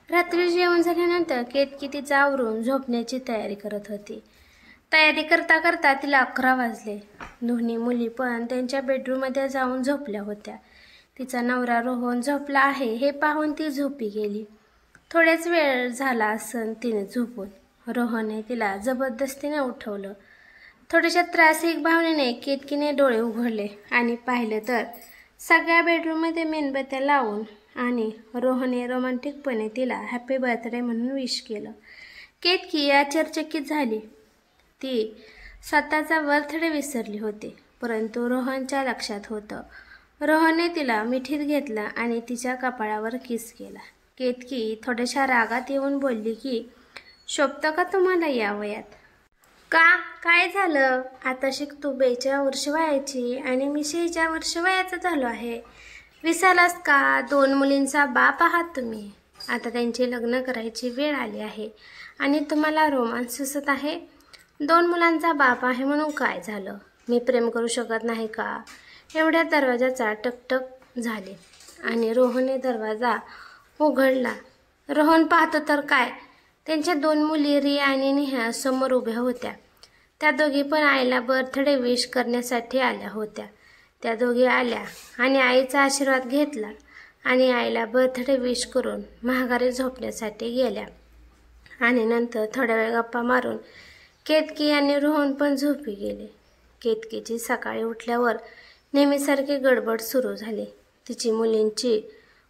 रात्री जेवण झाल्यानंतर केतकी तिचं आवरून झोपण्याची तयारी करत होती. तयारी करता करता तिला 11 वाजले. दोन्ही मुली पण त्यांच्या बेडरूममध्ये जाऊन झोपल्या होत्या. तिचा नवरा रोहन झोपला आहे हे पाहून ती झोपी गेली. थोड्याच वेळ झाला असन तिने झोपून. रोहनने तिला जबरदस्तीने उठवलं. थोड्याशा त्रासिक भावनेने केतकीने डोळे उघडले आणि पाहिलं तर सगळ्या बेडरूममध्ये मेणबत्त्या लावून आणि रोहनने रोमॅन्टिकपणे तिला हॅपी बर्थडे म्हणून विश केलं. केतकी आश्चर्यचकित झाली. ती स्वतःचा बर्थडे विसरली होती, परंतु रोहनच्या लक्षात होतं. रोहनने तिला मिठीत घेतलं आणि तिच्या कपाळावर किस केला. केतकी थोड्याशा रागात येऊन बोलली की शोभतं का तुम्हाला या वयात? का? काय झालं? आता तू 42 वर्ष वयाची आणि मी 46 वर्ष वयाचा झालो आहे. विसरलास का? 2 मुलींचा बाप आहात तुम्ही. आता त्यांचे लग्न करायची वेळ आली आहे आणि तुम्हाला रोमांस सुचत आहे. 2 मुलांचा बाप आहे म्हणून काय झालं? मी प्रेम करू शकत नाही का? एवढ्या दरवाजाचा टकटक झाले आणि रोहनने दरवाजा उघडला. रोहन पाहतो तर काय, त्यांच्या 2 मुली रिया आणि नेहा समोर उभ्या होत्या. त्या दोघी पण आईला बर्थडे विश करण्यासाठी आल्या होत्या. त्या दोघी आल्या आणि आईचा आशीर्वाद घेतला आणि आईला बर्थडे विश करून महागारी झोपण्यासाठी गेल्या आणि नंतर थोड्या वेळ गप्पा मारून केतकी आणि रोहन पण झोपी गेले. केतकीची सकाळी उठल्यावर नेहमीसारखी गडबड सुरू झाली. तिची मुलींची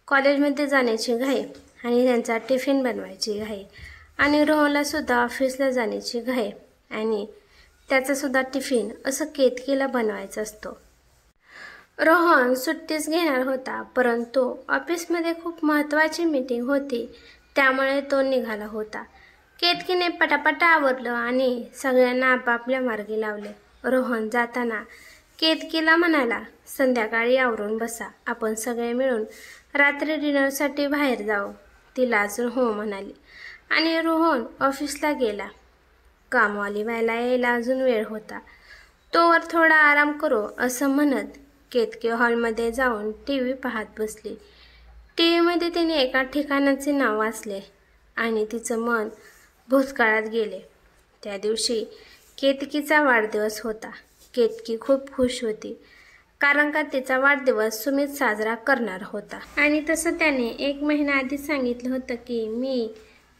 कॉलेजमध्ये जाण्याची घाई आणि त्यांचा टिफिन बनवायची घाई आणि रोहनला सुद्धा ऑफिसला जाण्याची घाई आणि त्याचासुद्धा टिफिन असं केतकीला बनवायचा असतो. रोहन सुट्टीच घेणार होता, परंतु ऑफिसमध्ये खूप महत्त्वाची मीटिंग होती त्यामुळे तो निघाला होता. केतकीने पटापटा आवरलं आणि सगळ्यांना आपापल्या मार्गी लावले. रोहन जाताना केतकीला म्हणाला, संध्याकाळी आवरून बसा, आपण सगळे मिळून रात्री डिनरसाठी बाहेर जाऊ. ती लाजून हो म्हणाली आणि रोहन ऑफिसला गेला. कामवाली बायला यायला अजून वेळ होता, तोवर थोडा आराम करू असं म्हणत केतकी हॉलमध्ये जाऊन TV पाहत बसली. TV तिने एका ठिकाणाचे नाव वाचले आणि तिचं मन भूतकाळात गेले. त्या दिवशी केतकीचा वाढदिवस होता. केतकी खूप खुश होती कारण का तिचा वाढदिवस सुमित साजरा करणार होता आणि तसं त्याने 1 महिना आधी सांगितलं होतं की मी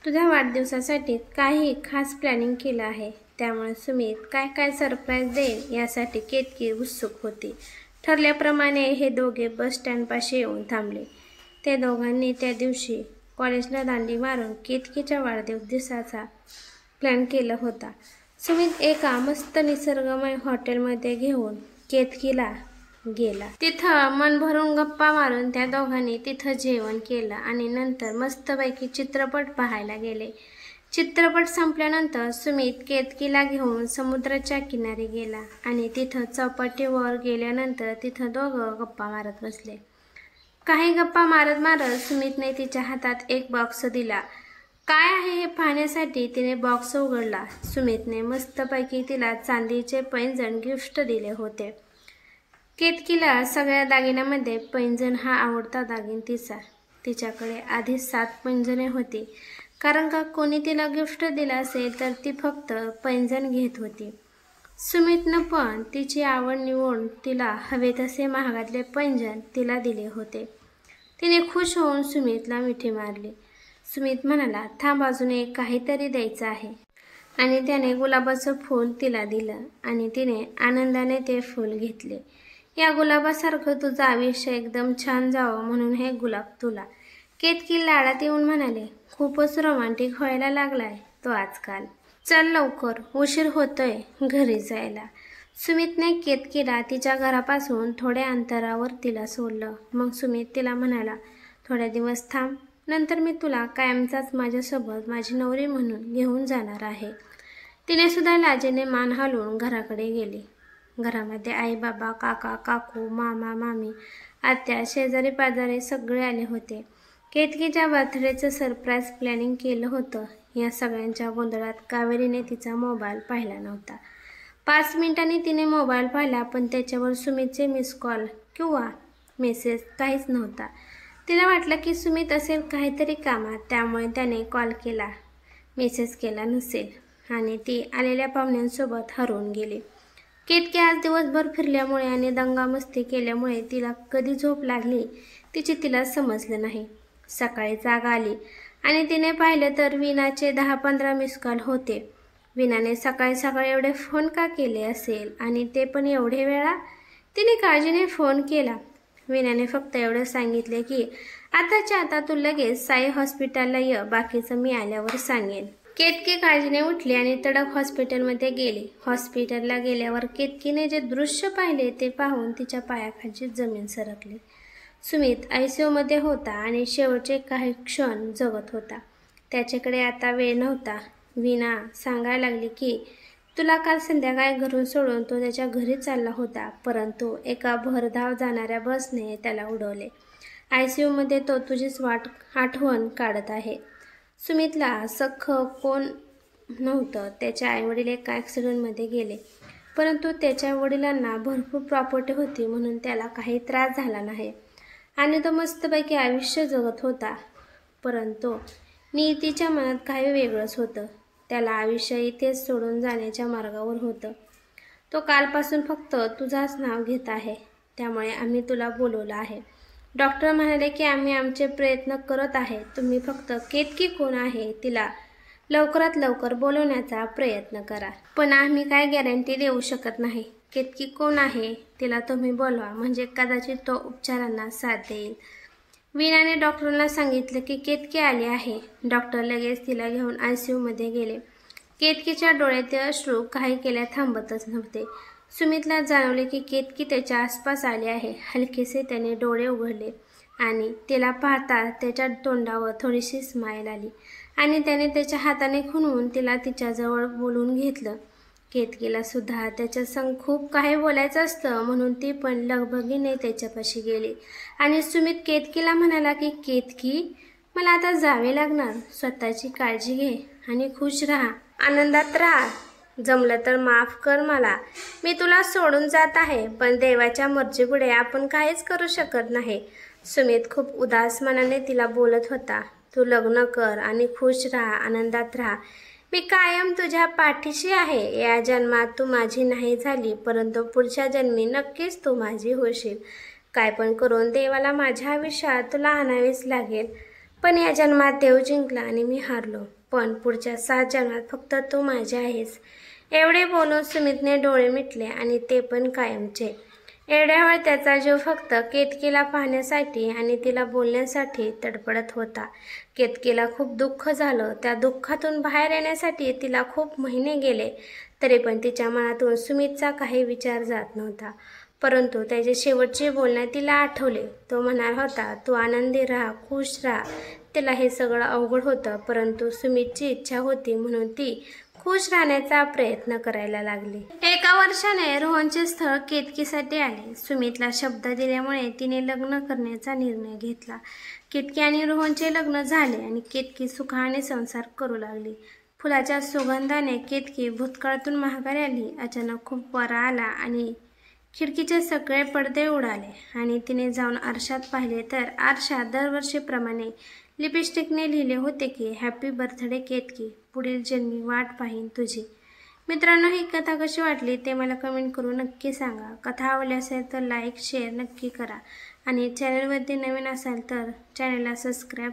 तुझ्या वाढदिवसासाठी काही खास प्लॅनिंग केलं आहे. त्यामुळे सुमित काय काय सरप्राईज देईल यासाठी केतकी उत्सुक होती. ठरल्याप्रमाणे हे दोघे बस स्टँडपाशी येऊन थांबले. त्या दोघांनी त्या दिवशी कॉलेजला दांडी मारून केतकीच्या वाढदिवसाचा प्लॅन केला होता. सुमित एका मस्त निसर्गमय हॉटेलमध्ये घेऊन केतकीला गेला. तिथं मन भरून गप्पा मारून त्या दोघांनी तिथं जेवण केलं आणि नंतर मस्तपैकी चित्रपट पाहायला गेले. चित्रपट संपल्यानंतर सुमित केतकीला घेऊन समुद्राच्या किनारी गेला आणि तिथं चौपाटीवर गेल्यानंतर तिथं दोघं गप्पा मारत बसले. काही गप्पा मारत मारत सुमितने तिच्या हातात एक बॉक्स दिला. काय आहे हे पाहण्यासाठी तिने बॉक्स उघडला. सुमितने मस्तपैकी तिला चांदीचे पैंजण गिफ्ट दिले होते. केतकीला सगळ्या दागिन्यामध्ये पैंजण हा आवडता दागिन तिचा. तिच्याकडे आधी 7 पैंजणे होती कारण का कोणी तिला गिफ्ट दिलं असेल तर ती फक्त पैंजण घेत होती. सुमितनं पण तिची आवड निवडून तिला हवे तसे महागातले पैंजण तिला दिले होते. तिने खुश होऊन सुमितला मिठी मारली. सुमित म्हणाला, थांब, अजून एक काहीतरी द्यायचं आहे आणि त्याने गुलाबाचं फूल तिला दिलं आणि तिने आनंदाने ते फूल घेतले. या गुलाबासारखं तुझं आयुष्य एकदम छान जावं म्हणून हे गुलाब तुला. केतकी लाडात येऊन म्हणाले, खूपच रोमॅन्टिक व्हायला लागलाय तो आजकाल. चल लवकर, उशीर होतोय घरी जायला. सुमितने केतकीला तिच्या घरापासून थोड्या अंतरावर तिला सोडलं. मग सुमित तिला म्हणाला, थोड्या दिवस थांब, नंतर मी तुला कायमचाच माझ्यासोबत माझी नवरी म्हणून घेऊन जाणार आहे. तिने सुद्धा लाजेने मान हलवून घराकडे गेली. घरामध्ये आई बाबा, काका काकू, मामा मामी, आत्या, शेजारी पाजारी सगळे आले होते. केतकीच्या बर्थडेचं सरप्राईज प्लॅनिंग केलं होतं. या सगळ्यांच्या गोंधळात कावेरीने तिचा मोबाईल पाहिला नव्हता. 5 मिनिटांनी तिने मोबाईल पाहिला पण त्याच्यावर सुमितचे मिस कॉल किंवा मेसेज काहीच नव्हता. तिला वाटलं की सुमित असेल काहीतरी कामात, त्यामुळे त्याने कॉल केला, मेसेज केला नसेल आणि ती आलेल्या पाहुण्यांसोबत हरवून गेली. केतकी आज दिवसभर फिरल्यामुळे आणि दंगामस्ती केल्यामुळे तिला कधी झोप लागली तिची तिला समजलं नाही. सकाळी जाग आली आणि तिने पाहिलं तर वीणाचे 10-15 मिस कॉल होते. वीणाने सकाळी सकाळी एवढे फोन का केले असेल आणि ते पण एवढे वेळा? तिने काळजीने फोन केला. वीणाने फक्त एवढं सांगितले की आताच्या आता तू लगेच साई हॉस्पिटलला ये, बाकीचं मी आल्यावर सांगेन. केतकी काळजीने उठली आणि तडक हॉस्पिटलमध्ये गेली. हॉस्पिटलला गेल्यावर केतकीने जे दृश्य पाहिले ते पाहून तिच्या पायाखालची जमीन सरकली. सुमित आयसीयूमध्ये होता आणि शेवटचे काही क्षण जगत होता. त्याच्याकडे आता वेळ नव्हता. वीणा सांगायला लागली की तुला काल संध्याकाळी घरून सोडून तो त्याच्या घरी चालला होता, परंतु एका भरधाव जाणाऱ्या बसने त्याला उडवले. आयसीयूमध्ये तो तुझीच आठवण काढत आहे. सुमितला सख्ख कोण नव्हतं. त्याचे आईवडील एका ॲक्सिडेंटमध्ये गेले, परंतु त्याच्या वडिलांना भरपूर प्रॉपर्टी होती म्हणून त्याला काही त्रास झाला नाही आणि तो मस्तपैकी आयुष्य जगत होता. परंतु नियतीच्या मनात काही वेगळंच होतं. त्याला आयुष्य इथेच सोडून जाण्याच्या मार्गावर होतं. तो कालपासून फक्त तुझाच नाव घेत आहे, त्यामुळे आम्ही तुला बोलवलं आहे. डॉक्टर म्हणाले की आम्ही आमचे प्रयत्न करत आहे. तुम्ही फक्त केतकी कोण आहे तिला लवकरात लवकर बोलवण्याचा प्रयत्न करा. पण आम्ही काय गॅरंटी देऊ शकत नाही. केतकी कोण आहे तिला तुम्ही बोलवा, म्हणजे कदाचित तो उपचारांना साथ देईल. वीणाने डॉक्टरांना सांगितलं की केतकी आली आहे. डॉक्टर लगेच तिला घेऊन आयसीयूमध्ये गेले. केतकीच्या डोळ्यातील अश्रू काही केल्या थांबतच नव्हते. सुमितला जाणवले की केतकी त्याच्या आसपास आली आहे. हलकेसे त्याने डोळे उघडले आणि तिला पाहता त्याच्या तोंडावर थोडीशी स्माईल आली आणि त्याने त्याच्या हाताने खुणवून तिला तिच्याजवळ बोलवून घेतलं. केतकीला सुद्धा त्याच्या संग खूप काही बोलायचं असतं म्हणून ती पण लगबगीने त्याच्यापाशी गेली आणि सुमित केतकीला म्हणाला की केतकी, मला आता जावे लागणार. स्वतःची काळजी घे आणि खुश राहा, आनंदात राहा. जमलं तर माफ कर मला. मी तुला सोडून जात आहे, पण देवाच्या मर्जीपुढे आपण काहीच करू शकत नाही. सुमित खूप उदास मनाने तिला बोलत होता. तू लग्न कर आणि खुश राहा, आनंदात राहा. मी कायम तुझ्या पाठीशी आहे. या जन्मात तू माझी नाही झाली, परंतु पुढच्या जन्मी नक्कीच तू माझी होशील. काय पण करून देवाला माझ्या आयुष्यात तुला आणावेच लागेल. पण या जन्मात देव जिंकला आणि मी हारलो, पण पुढच्या 7 जन्मात फक्त तू माझी आहेस. एवढे बोलून सुमितने डोळे मिटले आणि ते पण कायमचे. एवढ्या वेळ त्याचा जीव फक्त केतकीला पाहण्यासाठी आणि तिला बोलण्यासाठी तडफडत होता. केतकीला खूप दुःख झालं. त्या दुःखातून बाहेर येण्यासाठी तिला खूप महिने गेले, तरी पण तिच्या मनातून सुमितचा काही विचार जात नव्हता. परंतु त्याचे शेवटचे बोलणे तिला आठवले. तो म्हणाला होता, तू आनंदी राहा, खुश राहा. तिला हे सगळं अवघड होतं, परंतु सुमितची इच्छा होती म्हणून ती खुश राहण्याचा प्रयत्न करायला लागली. एका वर्षाने रोहनचे स्थळ केतकीसाठी आले. सुमितला शब्द दिल्यामुळे तिने लग्न करण्याचा निर्णय घेतला. केतकी आणि रोहनचे लग्न झाले आणि केतकी सुखाने संसार करू लागली. फुलाच्या सुगंधाने केतकी भूतकाळातून माघारी आली. अचानक खूप वारा आला आणि खिडकीचे सगळे पडदे उडाले आणि तिने जाऊन आरशात पाहिले तर आरशात दरवर्षीप्रमाणे लिपस्टिकने लिहिले होते की हॅपी बर्थडे केतकी, पुढील जन्मी वाट पाहीन तुझी. मित्रांनो, ही कथा कशी वाटली ते मला कमेंट करून नक्की सांगा. कथा आवडली असेल तर लाईक शेअर नक्की करा आणि चॅनलवरती नवीन असाल तर चॅनलला सबस्क्राईब